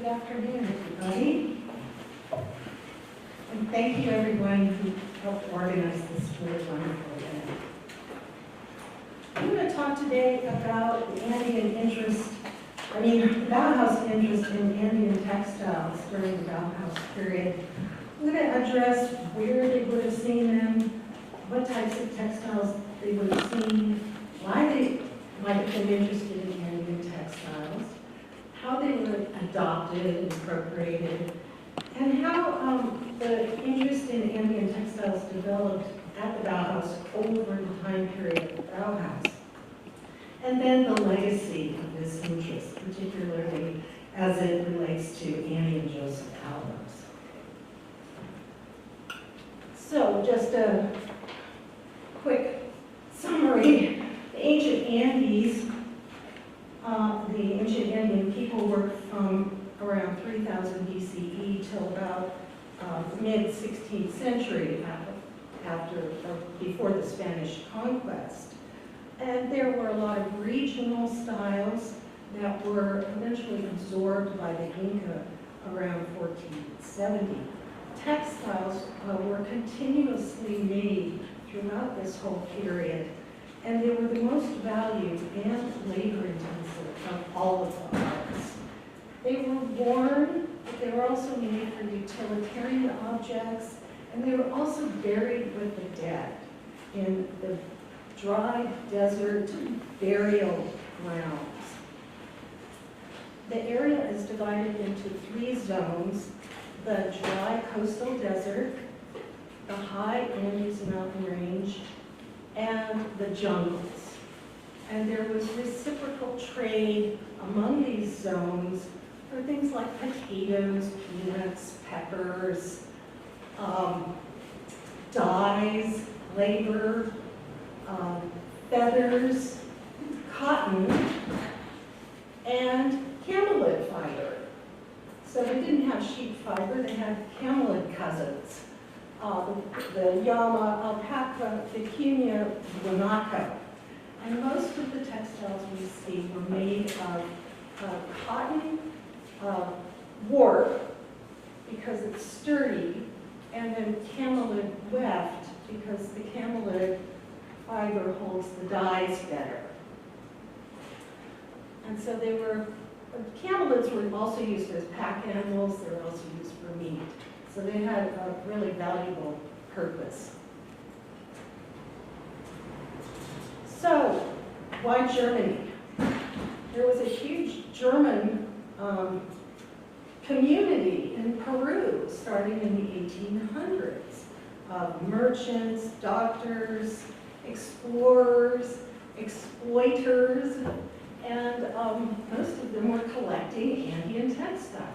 Good afternoon, everybody. And thank you, everyone who helped organize this really wonderful event. I'm going to talk today about the Andean interest, Bauhaus interest in Andean textiles during the Bauhaus period. I'm going to address where they would have seen them, what types of textiles they would have seen, why they might have been interested in Andean textiles, how they were adopted and appropriated, and how the interest in Andean textiles developed at the Bauhaus over the time period of the Bauhaus. And then the legacy of this interest, particularly as it relates to Annie and Josef Albers. So just a quick summary. The ancient Andes, the ancient Andean people worked from around 3000 BCE till about mid-16th century before the Spanish conquest. And there were a lot of regional styles that were eventually absorbed by the Inca around 1470. Textiles were continuously made throughout this whole period, and they were the most valued and labor-intensive of all of the arts. They were worn, but they were also made for utilitarian objects, and they were also buried with the dead in the dry desert burial grounds. The area is divided into 3 zones: the dry coastal desert, the high Andes mountain range, and the jungles. And there was reciprocal trade among these zones for things like potatoes, peanuts, peppers, dyes, labor, feathers, cotton, and camelid fiber. So they didn't have sheep fiber, they had camelid cousins. The llama, alpaca, vicuña, guanaco. And most of the textiles we see were made of cotton warp, because it's sturdy, and then camelid weft, because the camelid fiber holds the dyes better. And so camelids were also used as pack animals, they were also used for meat. So they had a really valuable purpose. So, why Germany? There was a huge German community in Peru starting in the 1800s. Merchants, doctors, explorers, exploiters, and most of them were collecting Andean textiles.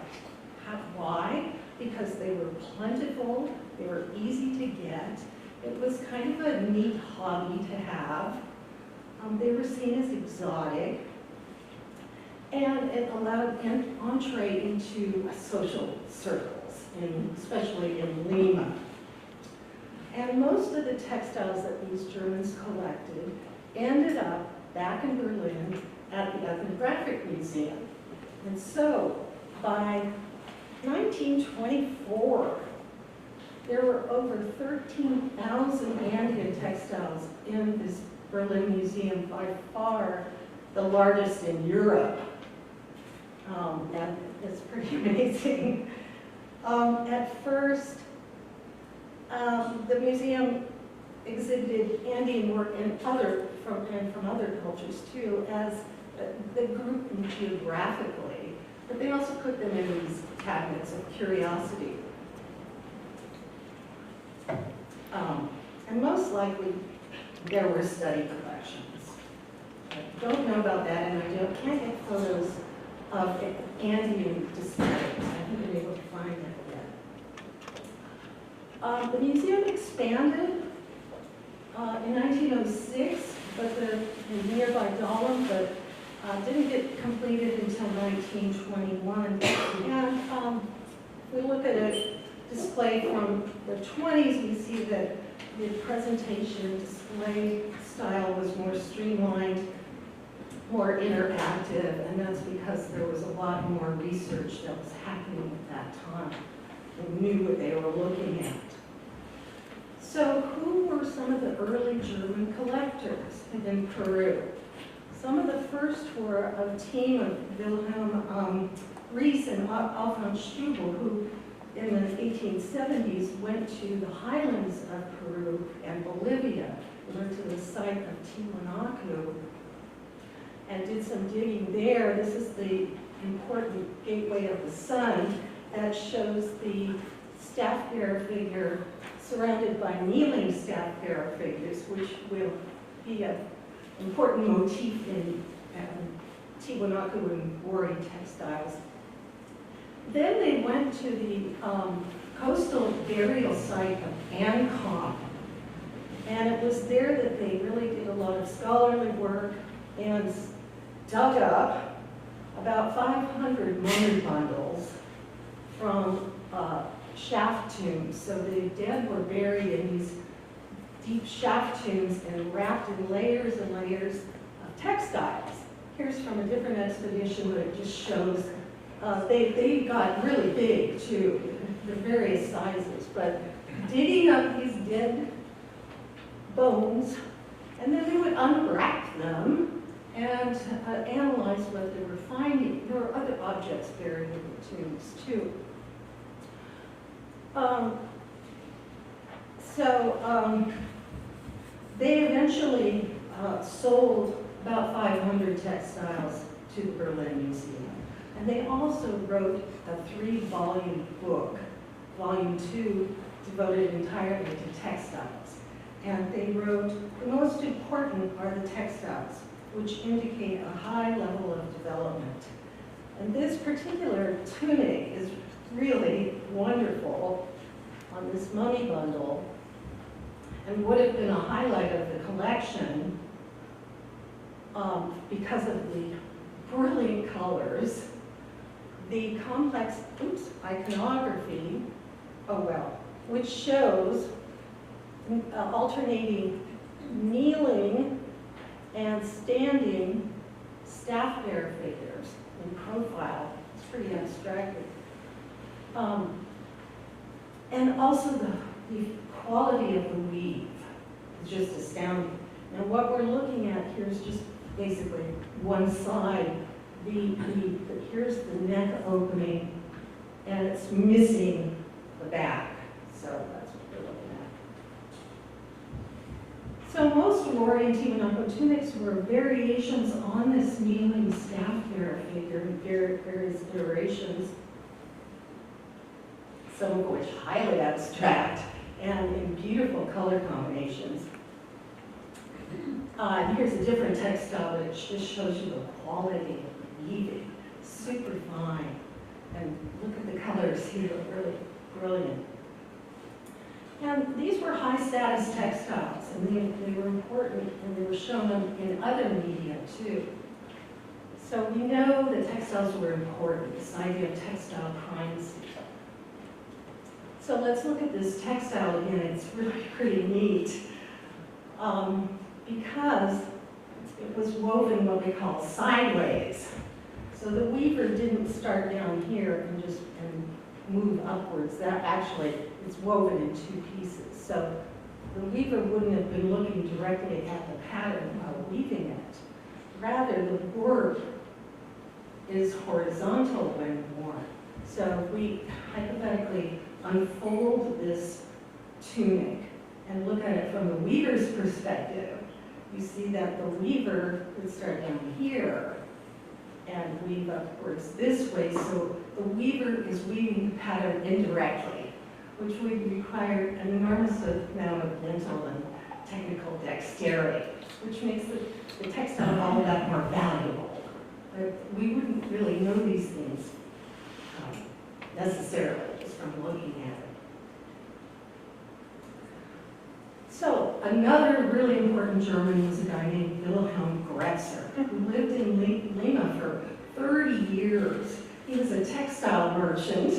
Why? Because they were plentiful, they were easy to get. It was kind of a neat hobby to have. They were seen as exotic, and it allowed an entree into social circles, especially in Lima. And most of the textiles that these Germans collected ended up back in Berlin at the Ethnographic Museum. And so by 1924, there were over 13,000 Andean textiles in this Berlin museum, by far the largest in Europe. And it's pretty amazing. At first, the museum exhibited Andean work from other cultures too, as they grouped them geographically, but they also put them in these cabinets of curiosity. And most likely, there were study collections. I don't know about that, and I can't get photos of Andean displays. I haven't been able to find that yet. The museum expanded in 1906, but in nearby Dahlem, but didn't get completed until 1921. And if we look at a display from the 20s, we see that the presentation display style was more streamlined more interactive, and that's because there was a lot more research that was happening at that time. They knew what they were looking at. So who were some of the early German collectors in Peru? Some of the first were a team of Wilhelm Rees and Alfons Stubel, who in the 1870s went to the highlands of Peru and Bolivia. They went to the site of Tiwanaku and did some digging there. This is the important Gateway of the Sun that shows the staff bearer figure surrounded by kneeling staff bearer figures, which will be an important motif in Tiwanaku and Wari textiles. Then they went to the coastal burial site of Ancon, and it was there that they really did a lot of scholarly work and dug up about 500 mummy bundles from shaft tombs. So the dead were buried in these deep shaft tombs and wrapped in layers and layers of textiles. Here's from a different expedition, but it just shows they got really big too, the various sizes, but digging up these dead bones, and then they would unwrap them and analyze what they were finding. There were other objects buried in the tombs too. They eventually sold about 500 textiles to the Berlin Museum. And they also wrote a 3-volume book, volume 2, devoted entirely to textiles. And they wrote, the most important are the textiles, which indicate a high level of development. And this particular tunic is really wonderful on this mummy bundle, and would have been a highlight of the collection because of the brilliant colors, the complex iconography, which shows alternating kneeling and standing staff bearer figures in profile. It's pretty abstracted. And also the quality of the weave is just astounding. Now what we're looking at here is just basically one side. Here's the neck opening, and it's missing the back. So that's what we're looking at. So most Wari and Tiwanaku tunics were variations on this kneeling staff bearer figure in various iterations, some of which highly abstract and in beautiful color combinations. And here's a different textile that just shows you the quality of the weaving, super fine. And look at the colors here, really brilliant. And these were high status textiles, and they were important, and they were shown in other media too. So we know that textiles were important, this idea of textile primacy. So let's look at this textile again. It's really pretty neat because it was woven what we call sideways. So the weaver didn't start down here and move upwards. That actually is woven in 2 pieces. So the weaver wouldn't have been looking directly at the pattern while weaving it. Rather, the work is horizontal when worn. So if we hypothetically unfold this tunic and look at it from the weaver's perspective, you see that the weaver would start down here and weave upwards this way. So the weaver is weaving the pattern indirectly, which would require an enormous amount of mental and technical dexterity, which makes the textile all that more valuable. But we wouldn't really know these things necessarily just from looking at it. So another really important German was a guy named Wilhelm Gretzer, who lived in Lima for 30 years. He was a textile merchant.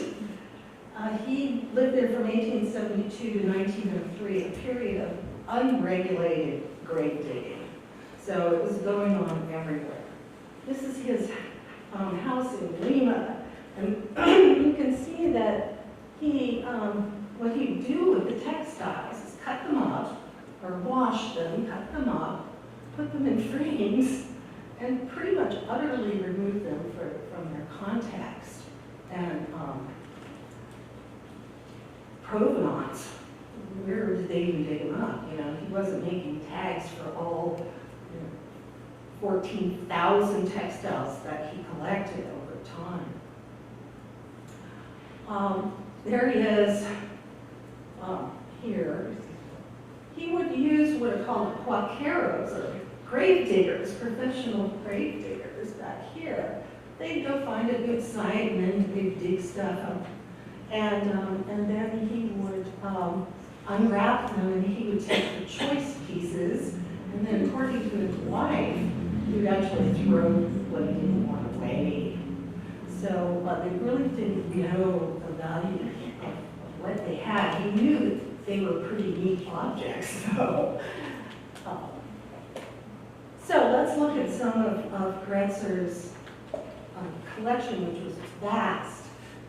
He lived there from 1872 to 1903, a period of unregulated grave digging. So it was going on everywhere. this is his house in Lima, and you can see that he, what he would do with the textiles is cut them up, or wash them, cut them up, put them in frames, and pretty much utterly remove them from their context and provenance. Where did they even dig them up? You know, he wasn't making tags for all 14,000 textiles that he collected over time. There he is here. He would use what are called quaqueros, or grave diggers, professional grave diggers back here. They'd go find a good site and then they'd dig stuff up. And then he would unwrap them and he would take the choice pieces, and then according to his wife, he would actually throw what he didn't want away. So they really didn't know the value of what they had. He knew that they were pretty neat objects, though. So let's look at some of Gretzer's collection, which was vast,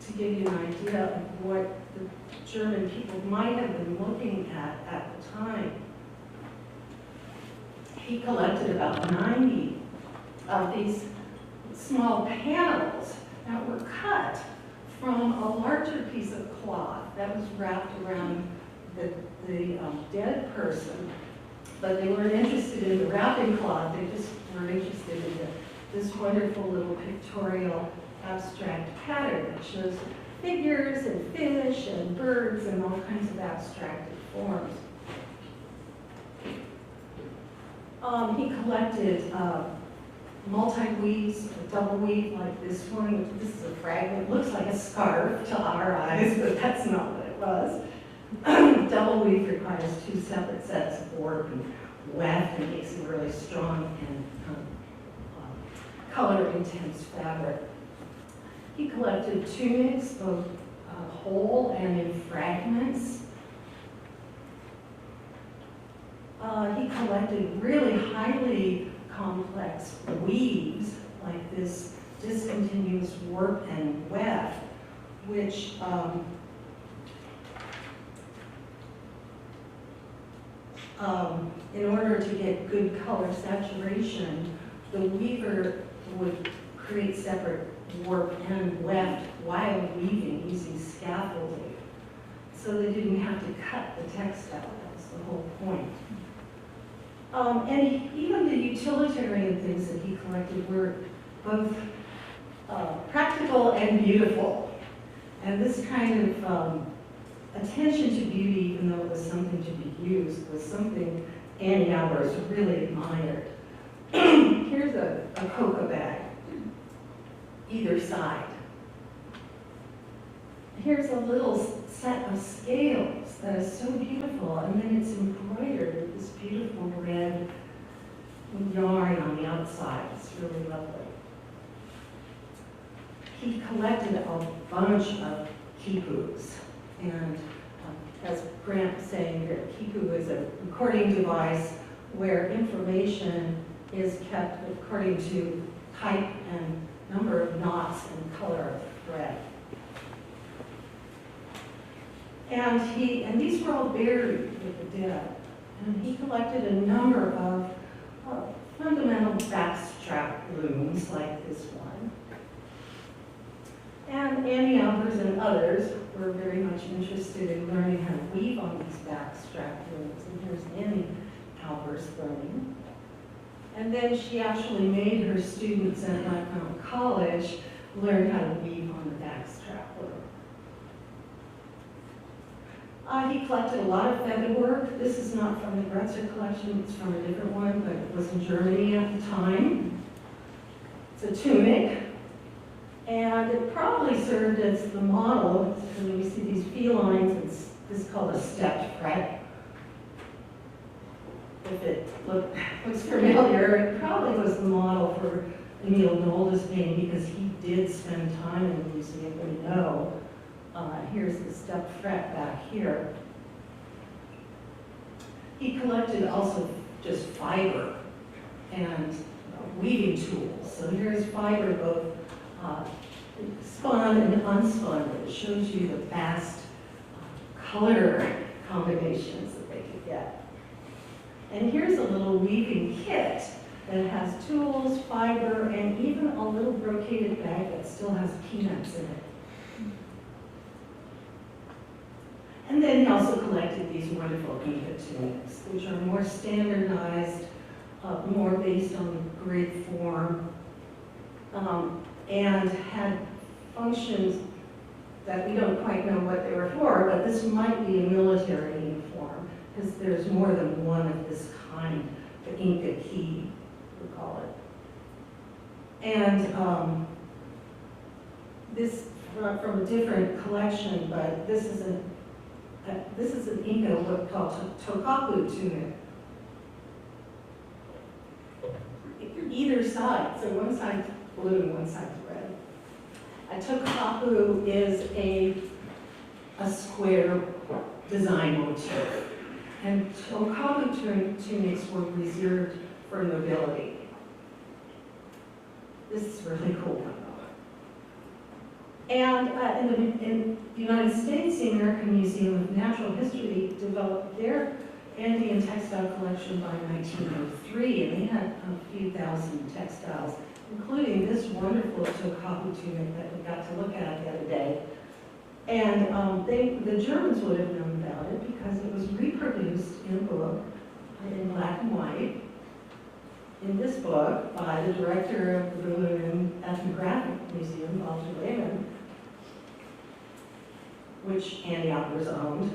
to give you an idea of what the German people might have been looking at the time. He collected about 90 of these small panels that were cut from a larger piece of cloth that was wrapped around the dead person. But they weren't interested in the wrapping cloth, they just were interested in this wonderful little pictorial abstract pattern that shows figures and fish and birds and all kinds of abstracted forms. He collected multi-weaves, a double weave like this one. This is a fragment, looks like a scarf to our eyes, but that's not what it was. Double weave requires two separate sets of warp and weft and makes a really strong and color-intense fabric. He collected tunics, both whole and in fragments. He collected really highly complex weaves, like this discontinuous warp and weft, which in order to get good color saturation, the weaver would create separate warp and weft while weaving using scaffolding. So they didn't have to cut the textile, that was the whole point. And even the utilitarian things that he collected were both practical and beautiful. And this kind of attention to beauty, even though it was something to be used, was something Annie Albers really admired. Here's a cocoa bag, either side. Here's a little set of scales that is so beautiful, and then it's embroidered with this beautiful red yarn on the outside. It's really lovely. He collected a bunch of quipus, and as Grant was saying here, quipu is a recording device where information is kept according to type and number of knots and color of thread. And these were all buried with the dead. And he collected a number of fundamental backstrap looms like this one. And Annie Albers and others were very much interested in learning how to weave on these backstrap looms. And here's Annie Albers learning. And then she actually made her students at Montgomery College learn how to weave on the backstrap loom. He collected a lot of feather work. This is not from the Gretzer collection, it's from a different one, but it was in Germany at the time. It's a tunic, and it probably served as the model. When you see these felines, this is called a stepped fret. If it looks familiar, it probably was the model for Emil Nolde's painting because he did spend time in the museum, we know. Here's the stepped fret back here. He collected also just fiber and weaving tools. So here's fiber both spun and unspun. It shows you the vast color combinations that they could get. And here's a little weaving kit that has tools, fiber, and even a little brocaded bag that still has peanuts in it. And then he also collected these wonderful Inca tunics, which are more standardized, more based on grid form, and had functions that we don't quite know what they were for, but this might be a military uniform, because there's more than one of this kind, the Inca key, we call it. And this from a different collection, but this is an Inca what called tokapu tunic. Either side, so one side's blue and one side's red. A tokapu is a square design motif. And tokapu tunics were reserved for nobility. This is really cool. And in the United States, the American Museum of Natural History developed their Andean textile collection by 1903, and they had a few thousand textiles, including this wonderful tokapu tunic that we got to look at the other day. And the Germans would have known about it because it was reproduced in a book in black and white. In this book, by the director of the Berlin Ethnographic Museum, Erin, which Andy Albers owned.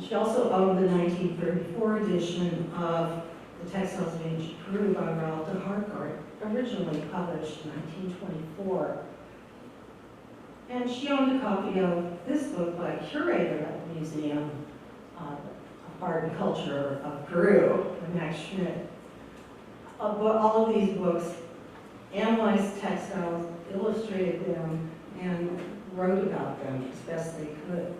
She also owned the 1934 edition of The Textiles of Ancient Peru by Raoul de Harcourt, originally published in 1924. And she owned a copy of this book by a curator at the Museum of Art and Culture of Peru, Max Schmidt. All of these books analyzed textiles, illustrated them, and wrote about them as best they could.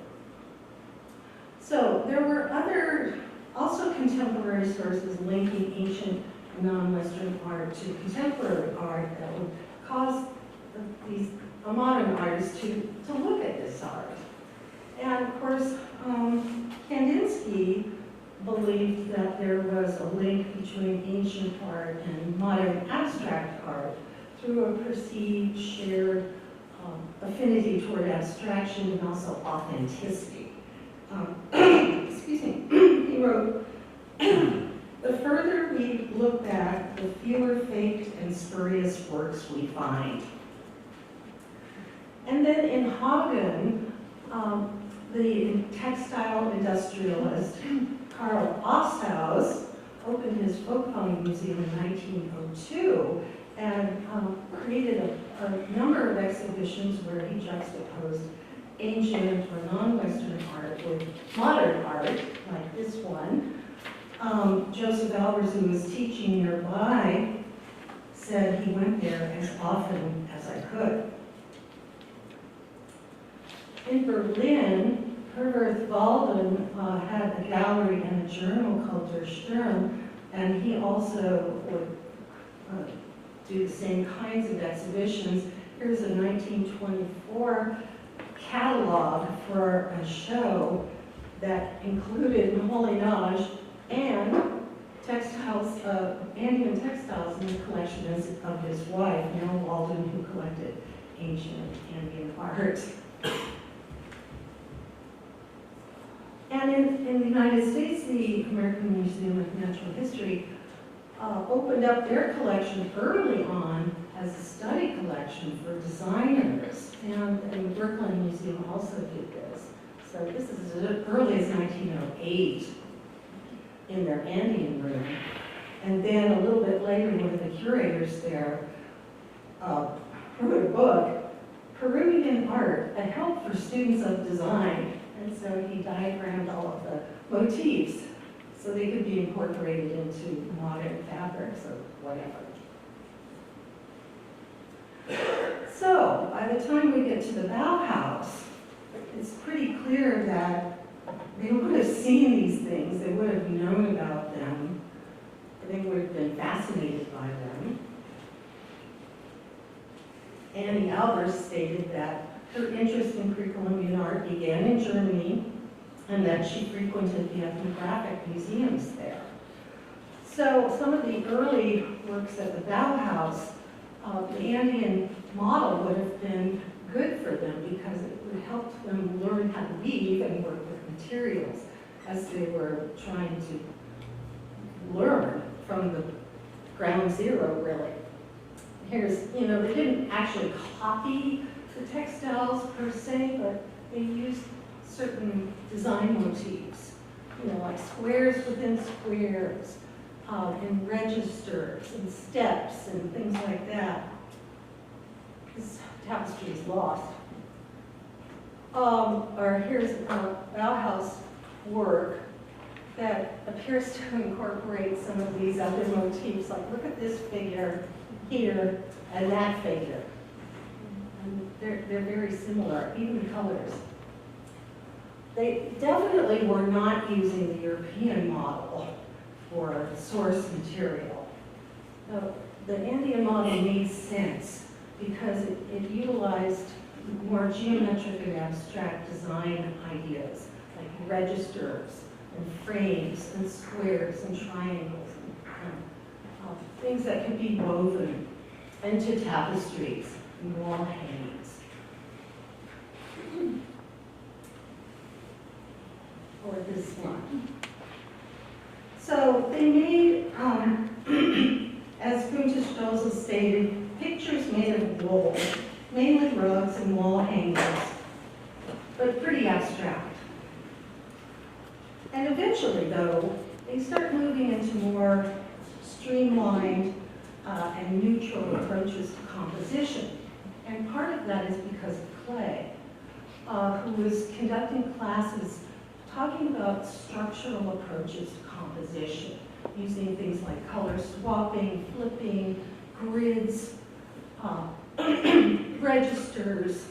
So there were other, also contemporary sources linking ancient non-Western art to contemporary art that would cause a modern artist to look at this art. And of course, Candice believed that there was a link between ancient art and modern abstract art through a perceived shared affinity toward abstraction and also authenticity. Excuse me. He wrote, "The further we look back, the fewer faked and spurious works we find." And then in Hagen, the textile industrialist Karl Osthaus opened his Folkvang Museum in 1902 and created a number of exhibitions where he juxtaposed ancient or non-Western art with modern art, like this one. Josef Albers, who was teaching nearby, said he went there as often as I could. In Berlin, Herbert Walden had a gallery and a journal called Der Sturm, and he also would do the same kinds of exhibitions. Here's a 1924 catalog for a show that included Molinage and textiles, Andean textiles in the collection of his wife, Nell Walden, who collected ancient Andean art. And in the United States, the American Museum of Natural History opened up their collection early on as a study collection for designers, and the Brooklyn Museum also did this. So this is as early as 1908 in their Andean room. And then a little bit later, one of the curators there wrote a book, Peruvian Art, a help for students of design. And so he diagrammed all of the motifs so they could be incorporated into modern fabrics or whatever. So by the time we get to the Bauhaus, it's pretty clear that they would have seen these things, they would have known about them. they would have been fascinated by them. Annie Albers stated that her interest in Pre-Columbian art began in Germany and that she frequented the ethnographic museums there. So some of the early works at the Bauhaus, the Andean model would have been good for them because it would help them learn how to weave and work with materials as they were trying to learn from the ground zero, really. Here's, they didn't actually copy the textiles per se, but they used certain design motifs, like squares within squares, and registers and steps and things like that. This tapestry is lost. Or here's a Bauhaus work that appears to incorporate some of these other motifs, like look at this figure here and that figure. And they're very similar, even the colors. They definitely were not using the European model for source material. The Andean model made sense because it utilized more geometric and abstract design ideas, like registers and frames and squares and triangles and things that could be woven into tapestries and wall hangings. Or this one. So they made, as Goethe stated, pictures made of wool, mainly rugs and wall hangings, but pretty abstract. And eventually, though, they start moving into more streamlined and neutral approaches to composition. And part of that is because of Clay, who was conducting classes talking about structural approaches to composition, using things like color swapping, flipping, grids, registers,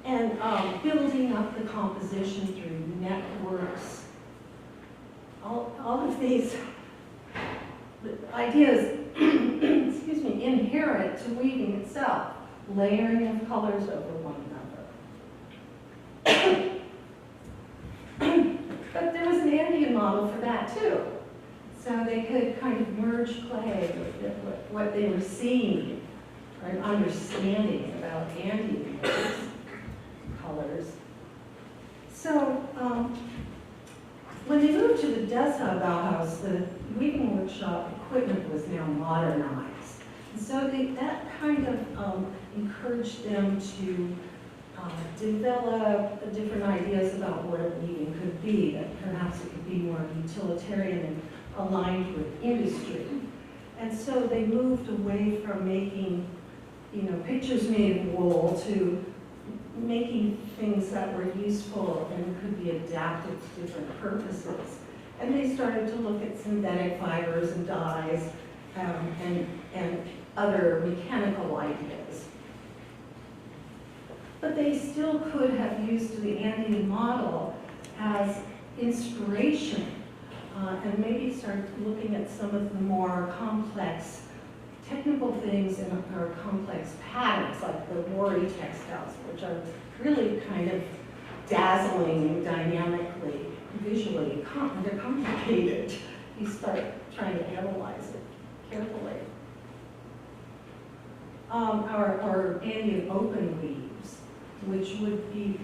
and building up the composition through networks. All of these ideas, excuse me, inherent to weaving itself, layering of colors over one another. But there was an Andean model for that too. So they could kind of merge Clay with what they were seeing or understanding about Andean colors. So when they moved to the Dessau Bauhaus, the weaving workshop equipment was now modernized. And so that kind of encouraged them to develop different ideas about what a weaving could be, that perhaps it could be more utilitarian and aligned with industry. And so they moved away from making, pictures made of wool to making things that were useful and could be adapted to different purposes. And they started to look at synthetic fibers and dyes and other mechanical ideas. But they still could have used the Andean model as inspiration and maybe start looking at some of the more complex technical things or complex patterns, like the Wari textiles, which are really kind of dazzling dynamically, visually. They're complicated. You start trying to analyze it carefully. Our Andean open weaves, which would be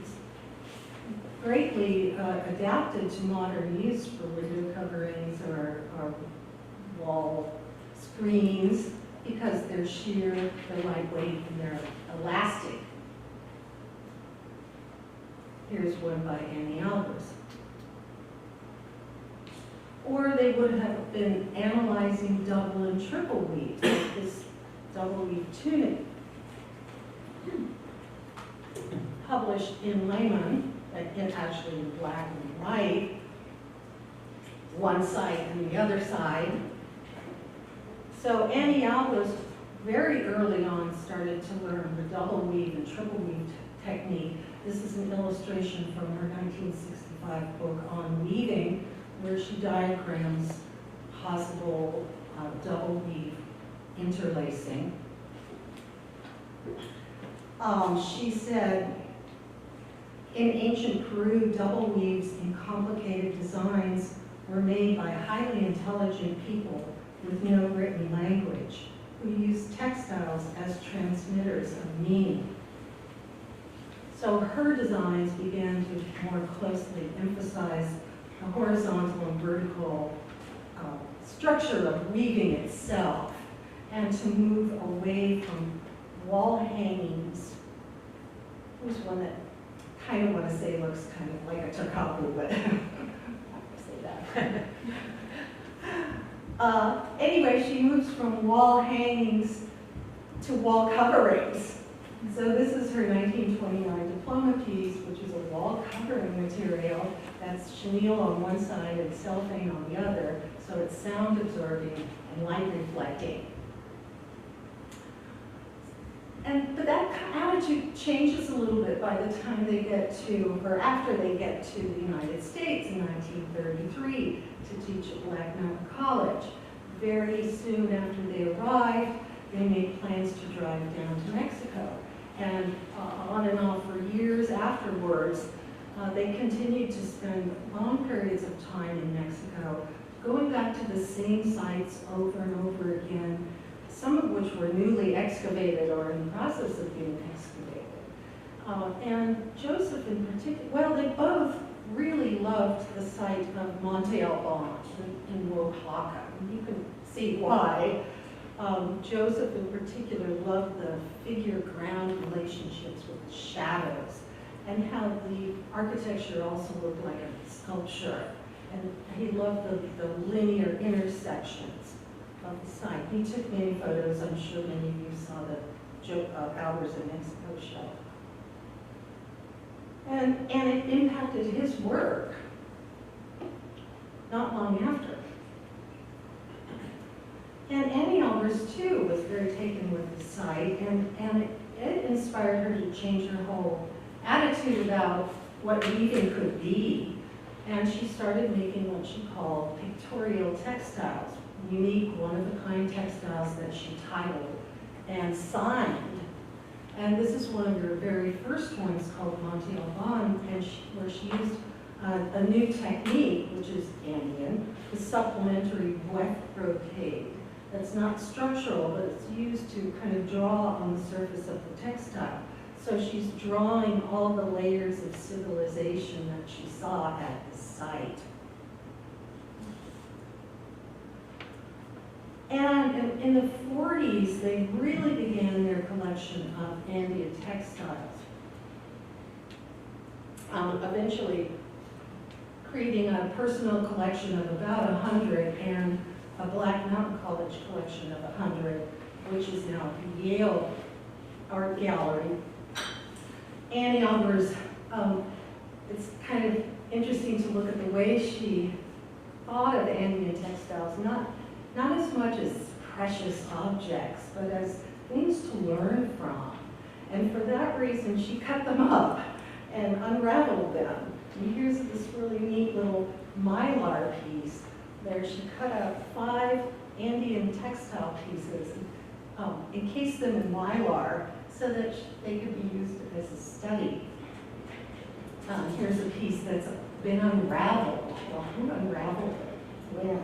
greatly adapted to modern use for window coverings or wall screens, because they're sheer, they're lightweight, and they're elastic. Here's one by Annie Albers. Or they would have been analyzing double and triple weave, like this double weave tunic, published in Lehman, actually in black and white, one side and the other side. So Annie Albers very early on started to learn the double weave and triple weave technique. This is an illustration from her 1965 book on weaving, where she diagrams possible double weave interlacing. She said, in ancient Peru, double weaves in complicated designs were made by highly intelligent people with no written language, who used textiles as transmitters of meaning. So her designs began to more closely emphasize the horizontal and vertical structure of weaving itself, and to move away from wall hangings. Here's one that I kind of want to say looks kind of like a takapu, but I'm not going to say that. Anyway, she moves from wall hangings to wall coverings. So this is her 1929 diploma piece, which is a wall covering material that's chenille on one side and cellophane on the other, so it's sound absorbing and light reflecting. But that attitude changes a little bit by the time they get to, or after they get to the United States in 1933 to teach at Black Mountain College. Very soon after they arrived, they made plans to drive down to Mexico. And on and off for years afterwards, they continued to spend long periods of time in Mexico, going back to the same sites over and over again, some of which were newly excavated or in the process of being excavated. And Joseph in particular, well, they both really loved the site of Monte in Oaxaca. You can see why. Joseph in particular loved the figure-ground relationships with shadows, and how the architecture also looked like a sculpture. And he loved the linear intersections of the site. He took many photos. I'm sure many of you saw the Albers in Mexico show. And it impacted his work not long after. And Annie Albers, too, was very taken with the site, and it inspired her to change her whole attitude about what weaving could be. And she started making what she called pictorial textiles, unique, one-of-a-kind textiles that she titled and signed. And this is one of her very first ones called Monte Alban, and where she used a new technique, which is Andean, the supplementary weft brocade. That's not structural, but it's used to kind of draw on the surface of the textile. So she's drawing all the layers of civilization that she saw at the site. And in the 40s, they really began their collection of Andean textiles. Eventually creating a personal collection of about 100 and a Black Mountain College collection of 100, which is now the Yale Art Gallery. Annie Albers, it's kind of interesting to look at the way she thought of Andean textiles, not as much as precious objects, but as things to learn from. And for that reason, she cut them up and unraveled them. And here's this really neat little mylar piece. There, she cut out 5 Andean textile pieces, encased them in mylar so that they could be used as a study. Here's a piece that's been unraveled. Well, who unraveled it? When?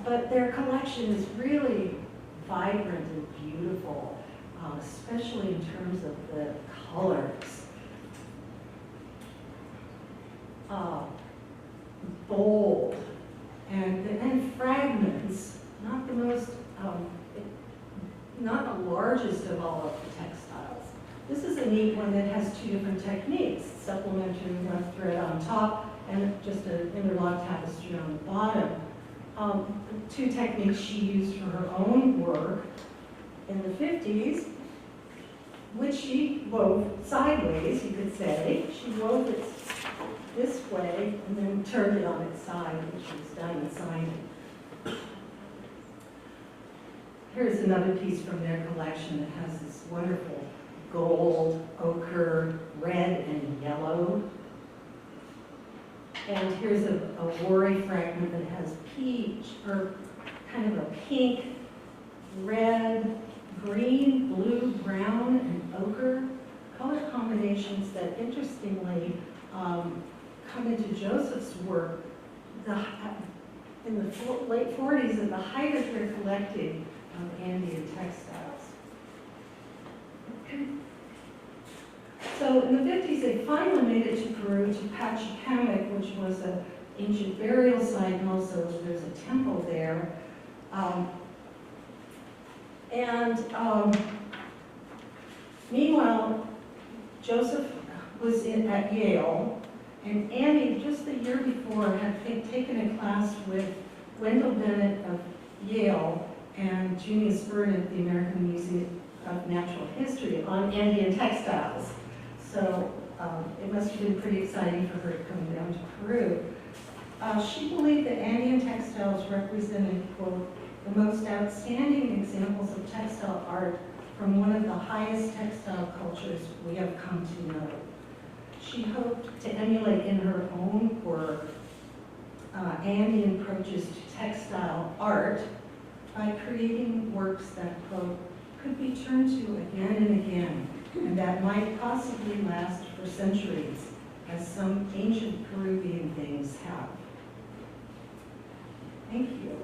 But their collection is really vibrant and beautiful, especially in terms of the colors. Bold. And fragments, not the most, not the largest of all of the textiles. This is a neat one that has 2 different techniques, supplementary rough thread on top and just an interlock tapestry on the bottom. 2 techniques she used for her own work in the 50s, which she wove sideways, you could say. She wove it this way and then turned it on its side, which was done and signed. Here's another piece from their collection that has this wonderful gold, ochre, red, and yellow. And here's here's a worry fragment that has peach, or kind of a pink, red, green, blue, brown, and ochre color combinations that interestingly come into Joseph's work in the late 40s at the height of her collecting of Andean textiles. So in the 50s, they finally made it to Peru, to Pachacamac, which was an ancient burial site, and also there's a temple there. Meanwhile, Joseph was at Yale, and Annie, just the year before, had taken a class with Wendell Bennett of Yale and Junius Bird at the American Museum of Natural History on Andean textiles. So it must have been pretty exciting for her to come down to Peru. She believed that Andean textiles represented, quote, the most outstanding examples of textile art from one of the highest textile cultures we have come to know. She hoped to emulate in her own work Andean approaches to textile art by creating works that, quote, could be turned to again and again, and that might possibly last for centuries, as some ancient Peruvian things have. Thank you.